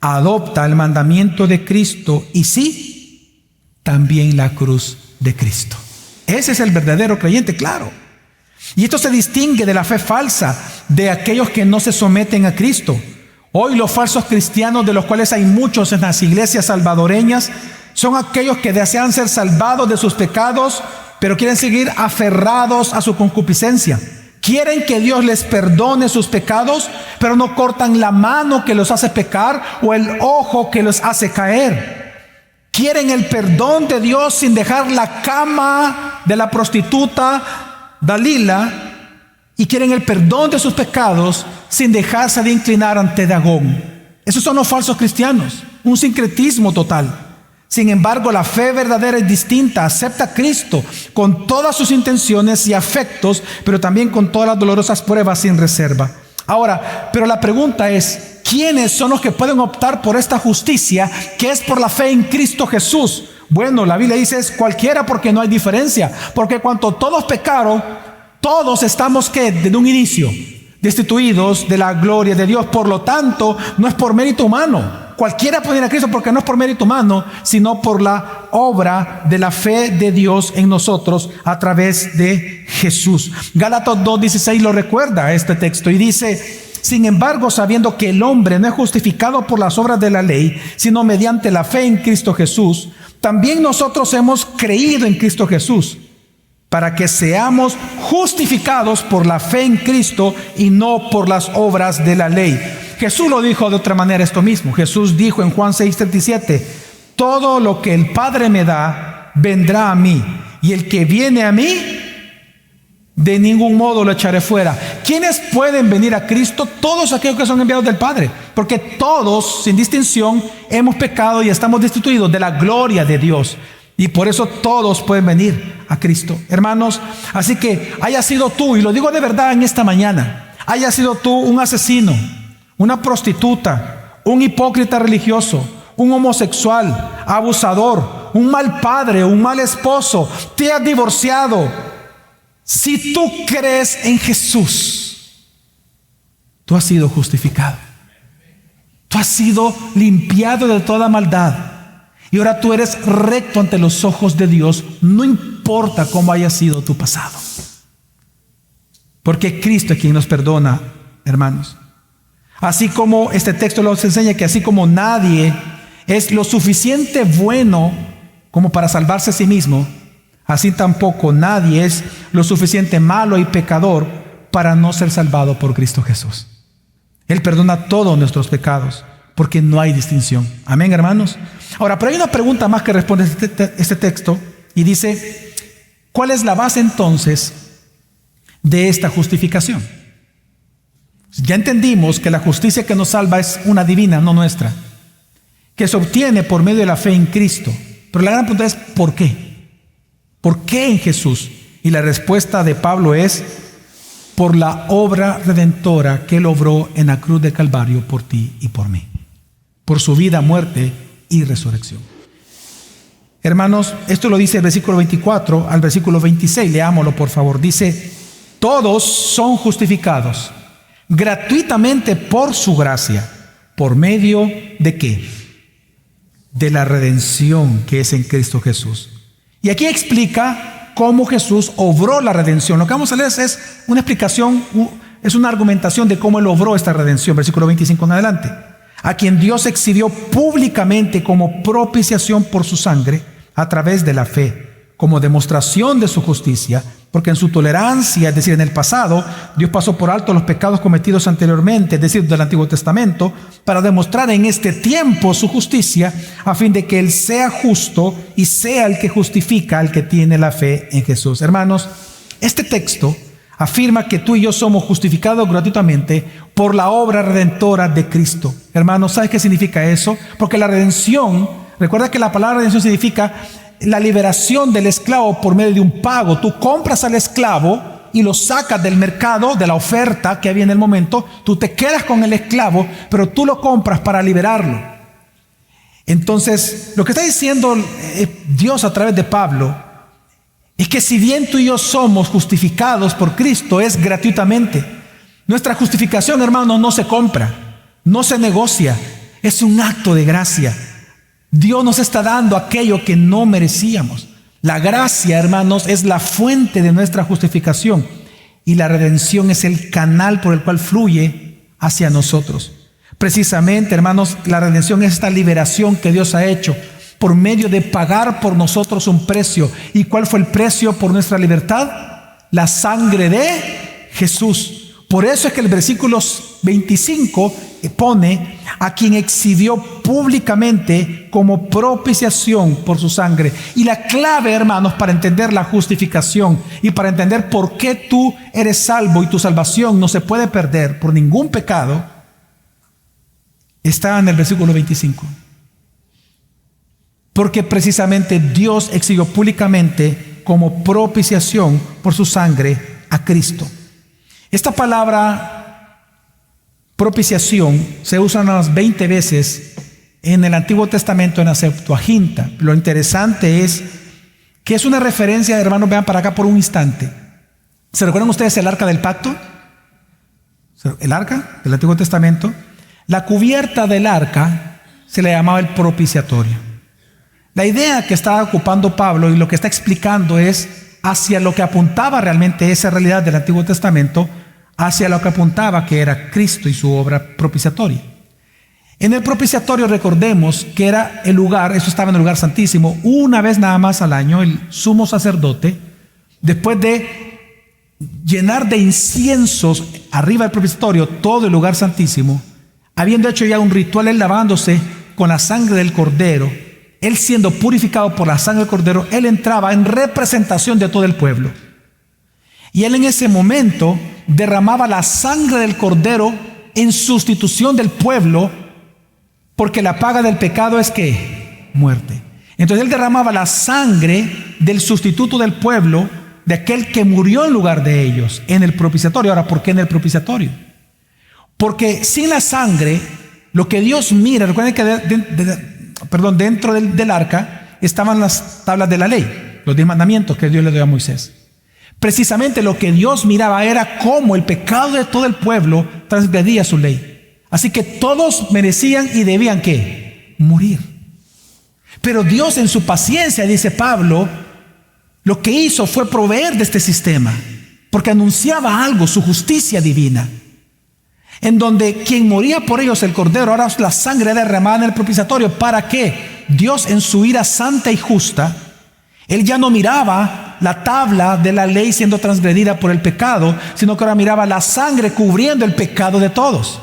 Adopta el mandamiento de Cristo y sí, también la cruz de Cristo. Ese es el verdadero creyente, claro. Y esto se distingue de la fe falsa, de aquellos que no se someten a Cristo. Hoy los falsos cristianos, de los cuales hay muchos en las iglesias salvadoreñas, son aquellos que desean ser salvados de sus pecados, pero quieren seguir aferrados a su concupiscencia. Quieren que Dios les perdone sus pecados, pero no cortan la mano que los hace pecar o el ojo que los hace caer. Quieren el perdón de Dios sin dejar la cama de la prostituta Dalila, y quieren el perdón de sus pecados sin dejarse de inclinar ante Dagón. Esos son los falsos cristianos, un sincretismo total. Sin embargo, la fe verdadera es distinta, acepta a Cristo con todas sus intenciones y afectos, pero también con todas las dolorosas pruebas sin reserva. Ahora, pero la pregunta es: ¿quiénes son los que pueden optar por esta justicia que es por la fe en Cristo Jesús? Bueno, la Biblia dice es cualquiera, porque no hay diferencia, porque cuando todos pecaron, todos estamos que desde un inicio destituidos de la gloria de Dios. Por lo tanto, no es por mérito humano. Cualquiera puede ir a Cristo porque no es por mérito humano, sino por la obra de la fe de Dios en nosotros a través de Jesús. Gálatas 2:16 lo recuerda este texto y dice: sin embargo, sabiendo que el hombre no es justificado por las obras de la ley, sino mediante la fe en Cristo Jesús, también nosotros hemos creído en Cristo Jesús, para que seamos justificados por la fe en Cristo y no por las obras de la ley. Jesús lo dijo de otra manera esto mismo. Jesús dijo en Juan 6:37: todo lo que el Padre me da, vendrá a mí, y el que viene a mí, de ningún modo lo echaré fuera. ¿Quiénes pueden venir a Cristo? Todos aquellos que son enviados del Padre, porque todos, sin distinción, hemos pecado y estamos destituidos de la gloria de Dios. Y por eso todos pueden venir a Cristo. Hermanos, así que haya sido tú, y lo digo de verdad en esta mañana, haya sido tú un asesino, una prostituta, un hipócrita religioso, un homosexual, abusador, un mal padre, un mal esposo, te has divorciado. Si tú crees en Jesús, tú has sido justificado. Tú has sido limpiado de toda maldad. Y ahora tú eres recto ante los ojos de Dios, no importa cómo haya sido tu pasado. Porque Cristo es quien nos perdona, hermanos. Así como este texto nos enseña que así como nadie es lo suficiente bueno como para salvarse a sí mismo, así tampoco nadie es lo suficiente malo y pecador para no ser salvado por Cristo Jesús. Él perdona todos nuestros pecados, porque no hay distinción. Amén, hermanos. Ahora, pero hay una pregunta más que responde este texto y dice: ¿cuál es la base entonces de esta justificación? Ya entendimos que la justicia que nos salva es una divina, no nuestra, que se obtiene por medio de la fe en Cristo. Pero la gran pregunta es: ¿por qué? ¿Por qué en Jesús? Y la respuesta de Pablo es: por la obra redentora que Él obró en la cruz de Calvario por ti y por mí, por su vida, muerte y resurrección. Hermanos, esto lo dice el versículo 24 al versículo 26, leámoslo por favor. Dice: todos son justificados gratuitamente por su gracia, ¿por medio de qué? De la redención que es en Cristo Jesús. Y aquí explica cómo Jesús obró la redención. Lo que vamos a leer es una explicación, es una argumentación de cómo Él obró esta redención, versículo 25 en adelante. A quien Dios exhibió públicamente como propiciación por su sangre a través de la fe, como demostración de su justicia, porque en su tolerancia, es decir, en el pasado, Dios pasó por alto los pecados cometidos anteriormente, es decir, del Antiguo Testamento, para demostrar en este tiempo su justicia, a fin de que Él sea justo y sea el que justifica al que tiene la fe en Jesús. Hermanos, este texto afirma que tú y yo somos justificados gratuitamente por la obra redentora de Cristo. Hermanos, ¿sabes qué significa eso? Porque la redención, recuerda que la palabra redención significa la liberación del esclavo por medio de un pago. Tú compras al esclavo y lo sacas del mercado, de la oferta que había en el momento. Tú te quedas con el esclavo, pero tú lo compras para liberarlo. Entonces, lo que está diciendo Dios a través de Pablo es que si bien tú y yo somos justificados por Cristo, es gratuitamente. Nuestra justificación, hermanos, no se compra, no se negocia, es un acto de gracia. Dios nos está dando aquello que no merecíamos. La gracia, hermanos, es la fuente de nuestra justificación, y la redención es el canal por el cual fluye hacia nosotros. Precisamente, hermanos, la redención es esta liberación que Dios ha hecho por medio de pagar por nosotros un precio. ¿Y cuál fue el precio por nuestra libertad? La sangre de Jesús. Por eso es que el versículo 25 pone: a quien exhibió públicamente como propiciación por su sangre. Y la clave, hermanos, para entender la justificación y para entender por qué tú eres salvo y tu salvación no se puede perder por ningún pecado, está en el versículo 25. Porque precisamente Dios exhibió públicamente como propiciación por su sangre a Cristo. Esta palabra propiciación se usa unas 20 veces en el Antiguo Testamento en la Septuaginta. Lo interesante es que es una referencia, hermanos, vean para acá por un instante. ¿Se recuerdan ustedes el arca del pacto? El arca del Antiguo Testamento. La cubierta del arca se le llamaba el propiciatorio. La idea que está ocupando Pablo y lo que está explicando es hacia lo que apuntaba realmente esa realidad del Antiguo Testamento, hacia lo que apuntaba que era Cristo y su obra propiciatoria. En el propiciatorio, recordemos que era el lugar, eso estaba en el lugar santísimo, una vez nada más al año el sumo sacerdote, después de llenar de inciensos arriba del propiciatorio todo el lugar santísimo, habiendo hecho ya un ritual, él lavándose con la sangre del cordero, él siendo purificado por la sangre del cordero, él entraba en representación de todo el pueblo. Y él en ese momento derramaba la sangre del cordero en sustitución del pueblo, porque la paga del pecado es ¿qué? Muerte. Entonces él derramaba la sangre del sustituto del pueblo, de aquel que murió en lugar de ellos, en el propiciatorio. Ahora, ¿por qué en el propiciatorio? Porque sin la sangre, lo que Dios mira, recuerden que dentro del arca estaban las tablas de la ley, los 10 mandamientos que Dios le dio a Moisés. Precisamente lo que Dios miraba era cómo el pecado de todo el pueblo transgredía su ley. Así que todos merecían y debían ¿qué? Morir. Pero Dios en su paciencia, dice Pablo, lo que hizo fue proveer de este sistema, porque anunciaba algo, su justicia divina, en donde quien moría por ellos, el cordero, ahora la sangre derramada en el propiciatorio. ¿Para qué? Dios en su ira santa y justa, Él ya no miraba la tabla de la ley siendo transgredida por el pecado, sino que ahora miraba la sangre cubriendo el pecado de todos.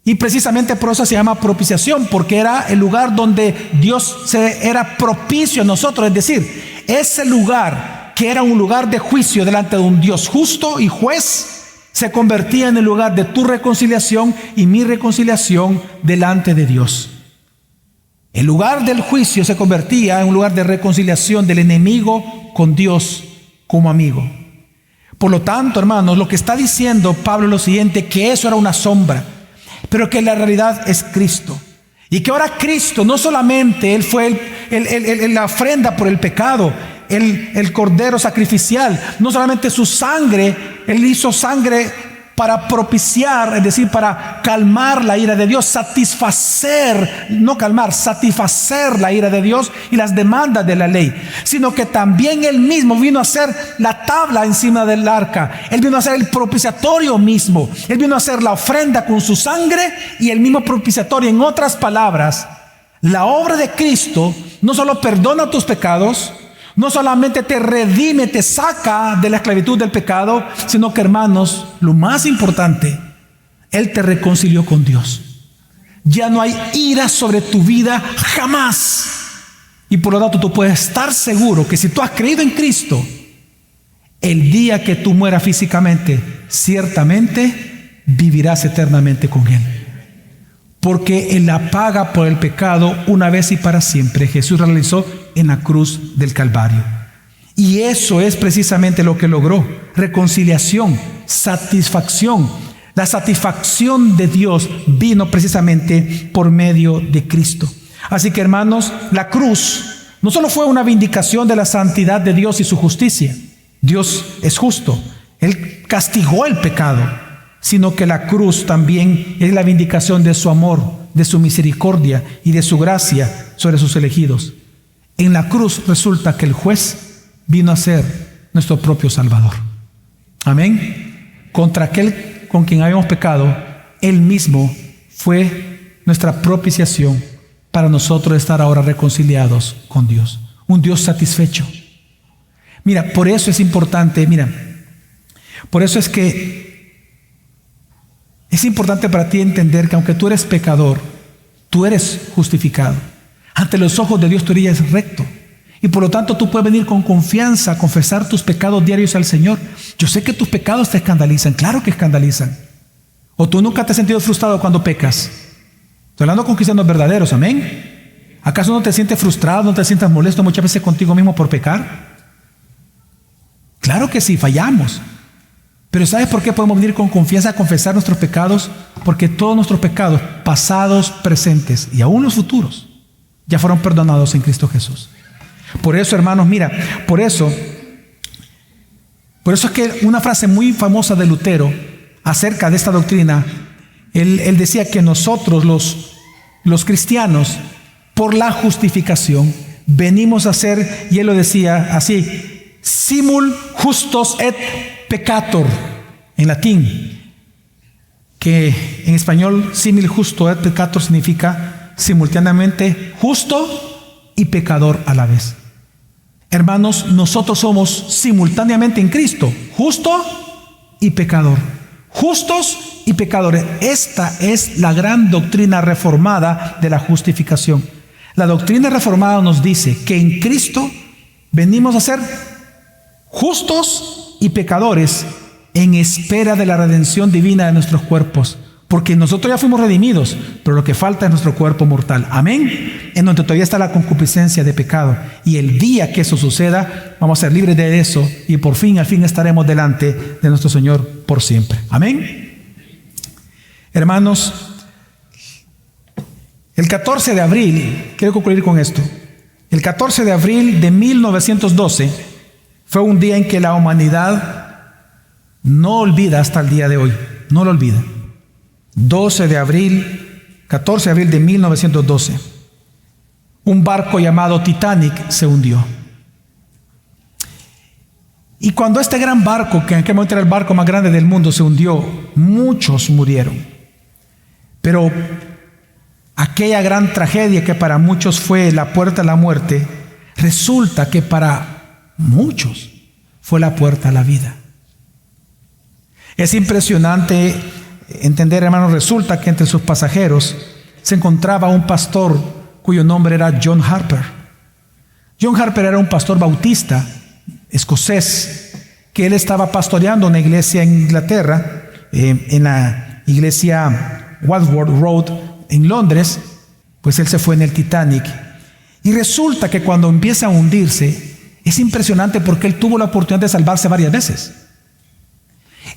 Y precisamente por eso se llama propiciación, porque era el lugar donde Dios era propicio a nosotros. Es decir, ese lugar que era un lugar de juicio delante de un Dios justo y juez, se convertía en el lugar de tu reconciliación y mi reconciliación delante de Dios. El lugar del juicio se convertía en un lugar de reconciliación del enemigo con Dios como amigo. Por lo tanto, hermanos, lo que está diciendo Pablo es lo siguiente, que eso era una sombra, pero que la realidad es Cristo. Y que ahora Cristo, no solamente Él fue la ofrenda por el pecado, el cordero sacrificial, no solamente su sangre, Él hizo sangre para propiciar, es decir, para calmar la ira de Dios, satisfacer, no calmar, satisfacer la ira de Dios y las demandas de la ley, sino que también Él mismo vino a ser la tabla encima del arca. Él vino a ser el propiciatorio mismo. Él vino a hacer la ofrenda con su sangre y el mismo propiciatorio. En otras palabras, la obra de Cristo no solo perdona tus pecados, no solamente te redime, te saca de la esclavitud del pecado, sino que, hermanos, lo más importante, Él te reconcilió con Dios. Ya no hay ira sobre tu vida jamás. Y por lo tanto tú puedes estar seguro que si tú has creído en Cristo, el día que tú mueras físicamente, ciertamente vivirás eternamente con Él. Porque Él la paga por el pecado una vez y para siempre. Jesús realizó en la cruz del Calvario. Y eso es precisamente lo que logró: reconciliación, satisfacción. La satisfacción de Dios vino precisamente por medio de Cristo. Así que, hermanos, la cruz no solo fue una vindicación de la santidad de Dios y su justicia. Dios es justo. Él castigó el pecado. Sino que la cruz también es la vindicación de su amor, de su misericordia y de su gracia sobre sus elegidos. En la cruz resulta que el juez vino a ser nuestro propio Salvador. Amén. Contra aquel con quien habíamos pecado, Él mismo fue nuestra propiciación para nosotros estar ahora reconciliados con Dios. Un Dios satisfecho. Mira, por eso es importante, por eso es que es importante para ti entender que aunque tú eres pecador, tú eres justificado. Ante los ojos de Dios tú eres recto. Y por lo tanto tú puedes venir con confianza a confesar tus pecados diarios al Señor. Yo sé que tus pecados te escandalizan, claro que escandalizan. O tú nunca te has sentido frustrado cuando pecas. Estoy hablando con cristianos verdaderos, amén. ¿Acaso no te sientes frustrado, no te sientas molesto muchas veces contigo mismo por pecar? Claro que sí, fallamos. Pero ¿sabes por qué podemos venir con confianza a confesar nuestros pecados? Porque todos nuestros pecados, pasados, presentes y aún los futuros, ya fueron perdonados en Cristo Jesús. Por eso, hermanos, por eso es que una frase muy famosa de Lutero acerca de esta doctrina, él decía que nosotros los cristianos, por la justificación, venimos a ser, y él lo decía así, simul justos et peccator, en latín, que en español simul justo et peccator significa simultáneamente justo y pecador a la vez. Hermanos, nosotros somos simultáneamente en Cristo justo y pecador, justos y pecadores. Esta es la gran doctrina reformada de la justificación. La doctrina reformada nos dice que en Cristo venimos a ser justos y pecadores en espera de la redención divina de nuestros cuerpos, porque nosotros ya fuimos redimidos, pero lo que falta es nuestro cuerpo mortal, amén, en donde todavía está la concupiscencia de pecado, y el día que eso suceda vamos a ser libres de eso y por fin, al fin estaremos delante de nuestro Señor por siempre, amén. Hermanos, el 14 de abril, quiero concluir con esto, el 14 de abril de 1912 fue un día en que la humanidad no olvida hasta el día de hoy. No lo olvida. 14 de abril de 1912. Un barco llamado Titanic se hundió. Y cuando este gran barco, que en aquel momento era el barco más grande del mundo, se hundió, muchos murieron. Pero aquella gran tragedia que para muchos fue la puerta a la muerte, resulta que para muchos fue la puerta a la vida. Es impresionante entender, hermanos, resulta que entre sus pasajeros se encontraba un pastor cuyo nombre era John Harper. John Harper era un pastor bautista escocés, que él estaba pastoreando una iglesia en Inglaterra, en la iglesia Wadsworth Road en Londres. Pues él se fue en el Titanic, y resulta que cuando empieza a hundirse, es impresionante porque él tuvo la oportunidad de salvarse varias veces.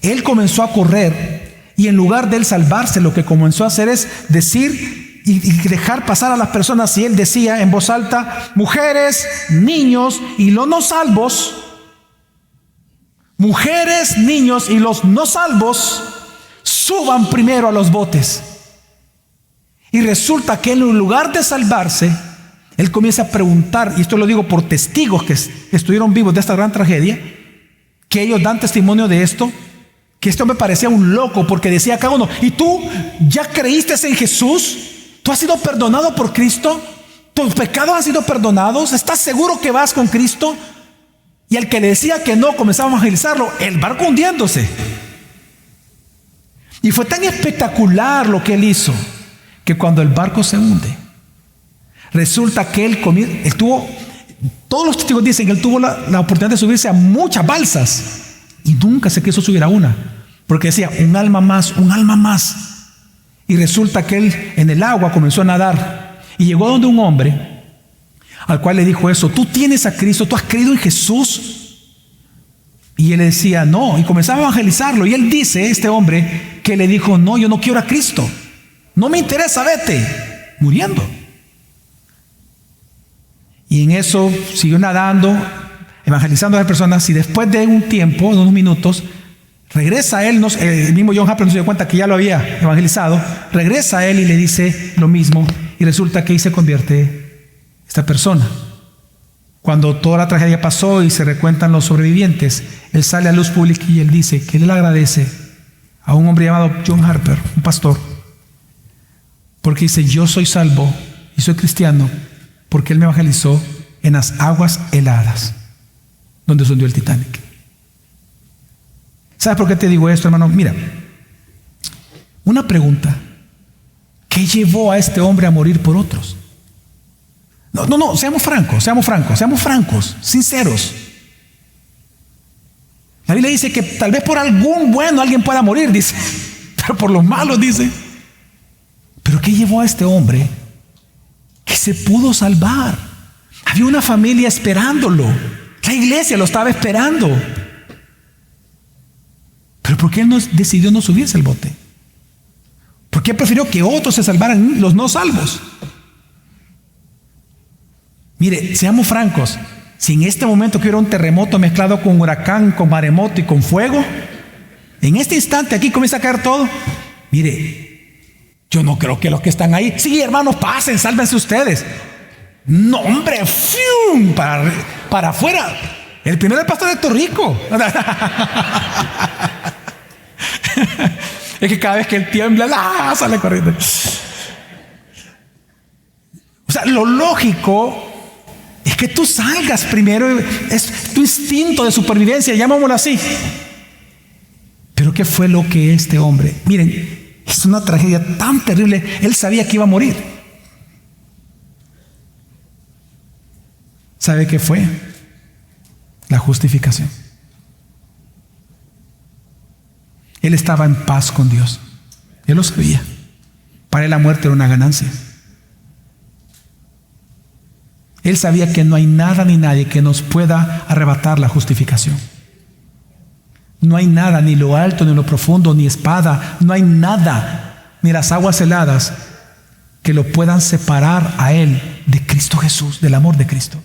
él comenzó a correr y en lugar de él salvarse, lo que comenzó a hacer es decir y dejar pasar a las personas. Y él decía en voz alta: mujeres, niños y los no salvos, mujeres, niños y los no salvos, suban primero a los botes. Y resulta que en lugar de salvarse, él comienza a preguntar, y esto lo digo por testigos que estuvieron vivos de esta gran tragedia, que ellos dan testimonio de esto, que este hombre parecía un loco porque decía a cada uno: ¿y tú ya creíste en Jesús? ¿Tú has sido perdonado por Cristo? ¿Tus pecados han sido perdonados? ¿Estás seguro que vas con Cristo? Y al que le decía que no, comenzaba a evangelizarlo, el barco hundiéndose. Y fue tan espectacular lo que él hizo, que cuando el barco se hunde, resulta que él tuvo, todos los testigos dicen que él tuvo la oportunidad de subirse a muchas balsas y nunca se quiso subir a una, porque decía: un alma más, un alma más. Y resulta que él en el agua comenzó a nadar y llegó donde un hombre al cual le dijo eso: tú tienes a Cristo, tú has creído en Jesús. Y él le decía: no, y comenzaba a evangelizarlo. Y él dice, este hombre, que le dijo: no, yo no quiero a Cristo, no me interesa, vete, muriendo. Y en eso siguió nadando, evangelizando a las personas, y después de un tiempo, de unos minutos, regresa él, el mismo John Harper no se dio cuenta que ya lo había evangelizado, regresa a él y le dice lo mismo, y resulta que ahí se convierte esta persona. Cuando toda la tragedia pasó y se recuentan los sobrevivientes, él sale a luz pública y él dice que él le agradece a un hombre llamado John Harper, un pastor, porque dice: yo soy salvo y soy cristiano porque él me evangelizó en las aguas heladas donde se hundió el Titanic. ¿Sabes por qué te digo esto, hermano? Mira, una pregunta: ¿qué llevó a este hombre a morir por otros? No, seamos francos, sinceros. La Biblia dice que tal vez por algún bueno alguien pueda morir, dice, pero por los malos, dice. ¿Pero qué llevó a este hombre que se pudo salvar? Había una familia esperándolo, la iglesia lo estaba esperando. Pero ¿por qué él decidió no subirse al bote? ¿Por qué prefirió que otros se salvaran, los no salvos? Mire, seamos francos, si en este momento que hubiera un terremoto mezclado con huracán, con maremoto y con fuego, en este instante aquí comienza a caer todo. Mire, yo no creo que los que están ahí: sí, hermanos, pasen, sálvense ustedes. No, hombre, ¡fium! Para afuera. El primero es el pastor de Torrico. Es que cada vez que él tiembla, sale corriendo. O sea, lo lógico es que tú salgas primero. Es tu instinto de supervivencia, llamémoslo así. Pero ¿qué fue lo que este hombre? Miren, es una tragedia tan terrible. Él sabía que iba a morir. ¿Sabe qué fue? La justificación. Él estaba en paz con Dios. Él lo sabía. Para él la muerte era una ganancia. Él sabía que no hay nada ni nadie que nos pueda arrebatar la justificación. No hay nada, ni lo alto, ni lo profundo, ni espada. No hay nada, ni las aguas heladas, que lo puedan separar a él de Cristo Jesús, del amor de Cristo.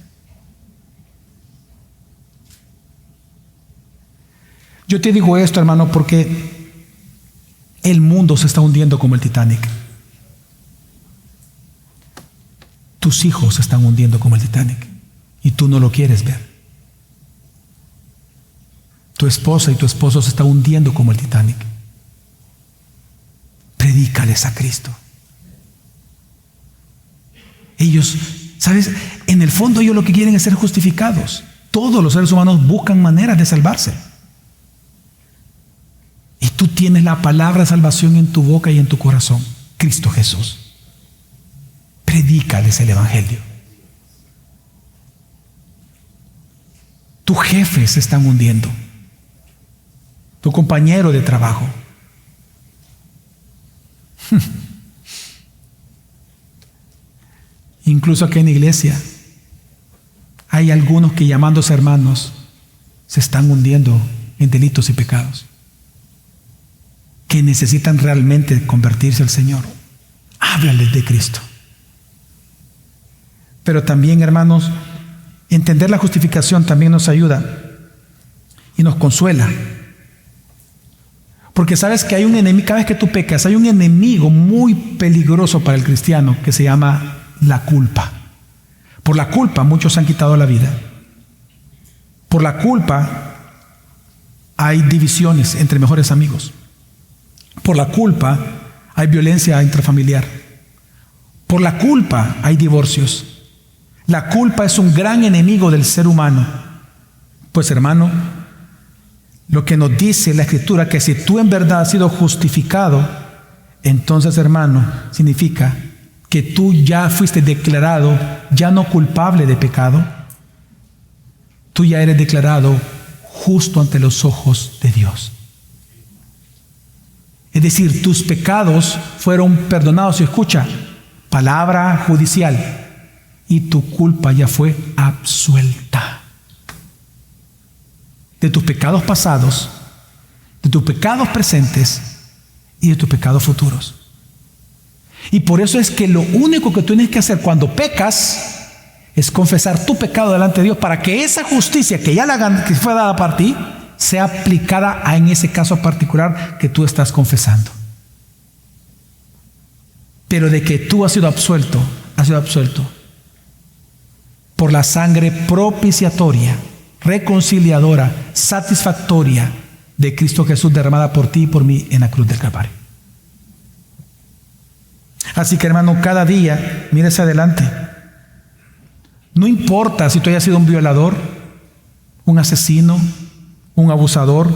Yo te digo esto, hermano, porque el mundo se está hundiendo como el Titanic. Tus hijos se están hundiendo como el Titanic y tú no lo quieres ver. Tu esposa y tu esposo se están hundiendo como el Titanic. Predícales a Cristo. Ellos, ¿sabes? En el fondo ellos lo que quieren es ser justificados. Todos los seres humanos buscan maneras de salvarse. Y tú tienes la palabra de salvación en tu boca y en tu corazón: Cristo Jesús. Predícales el evangelio. Tus jefes se están hundiendo. Tu compañero de trabajo. Incluso aquí en la iglesia hay algunos que, llamándose hermanos, se están hundiendo en delitos y pecados. que necesitan realmente convertirse al Señor. Háblales de Cristo. Pero también, hermanos, entender la justificación también nos ayuda y nos consuela. Porque sabes que hay un enemigo, cada vez que tú pecas, hay un enemigo muy peligroso para el cristiano que se llama la culpa. Por la culpa muchos se han quitado la vida. Por la culpa hay divisiones entre mejores amigos. Por la culpa hay violencia intrafamiliar. Por la culpa hay divorcios. La culpa es un gran enemigo del ser humano. Pues, hermano, lo que nos dice la Escritura, que si tú en verdad has sido justificado, entonces, hermano, significa que tú ya fuiste declarado ya no culpable de pecado. Tú ya eres declarado justo ante los ojos de Dios. Es decir, tus pecados fueron perdonados. Y escucha, palabra judicial, y tu culpa ya fue absuelta. De tus pecados pasados, de tus pecados presentes y de tus pecados futuros. Y por eso es que lo único que tú tienes que hacer cuando pecas es confesar tu pecado delante de Dios, para que esa justicia que fue dada para ti sea aplicada en ese caso particular que tú estás confesando. Pero de que tú has sido absuelto por la sangre propiciatoria, reconciliadora, satisfactoria de Cristo Jesús, derramada por ti y por mí en la cruz del Calvario. Así que, hermano, cada día mire hacia adelante. No importa si tú hayas sido un violador, un asesino, un abusador,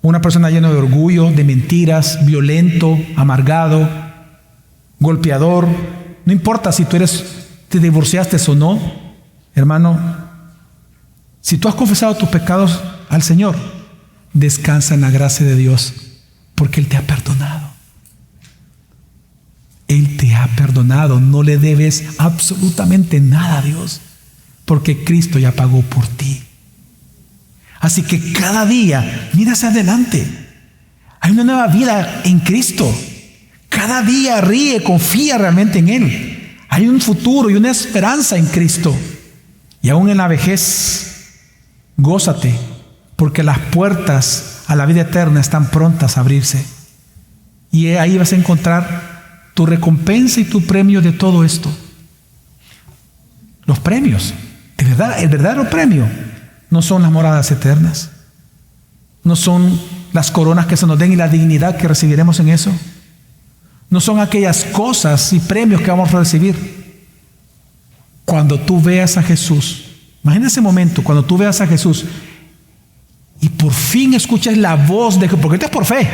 una persona llena de orgullo, de mentiras, violento, amargado, golpeador. No importa si te divorciaste o no, hermano. Si tú has confesado tus pecados al Señor, descansa en la gracia de Dios, porque Él te ha perdonado. Él te ha perdonado. No le debes absolutamente nada a Dios, porque Cristo ya pagó por ti. Así que cada día mira hacia adelante. Hay una nueva vida en Cristo. Cada día ríe, confía realmente en Él. Hay un futuro y una esperanza en Cristo. Y aún en la vejez, gózate, porque las puertas a la vida eterna están prontas a abrirse. Y ahí vas a encontrar tu recompensa y tu premio de todo esto. Los premios, de verdad, el verdadero premio no son las moradas eternas, no son las coronas que se nos den y la dignidad que recibiremos en eso, no son aquellas cosas y premios que vamos a recibir. Cuando tú veas a Jesús, imagina ese momento, cuando tú veas a Jesús y por fin escuchas la voz de Jesús, porque esto es por fe,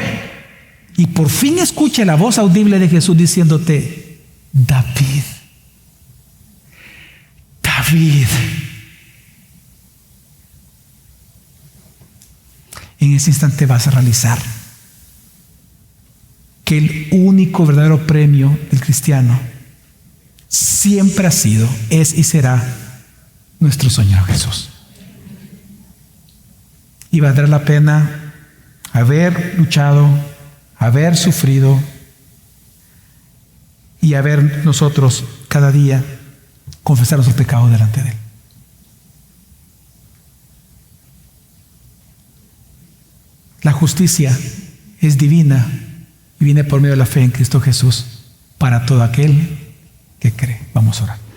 y por fin escuches la voz audible de Jesús diciéndote: David, David. En ese instante vas a realizar que el único verdadero premio del cristiano siempre ha sido, es y será nuestro Señor Jesús. Y valdrá la pena haber luchado, haber sufrido y haber nosotros cada día confesar nuestros pecados delante de Él. La justicia es divina y viene por medio de la fe en Cristo Jesús para todo aquel que cree. Vamos a orar.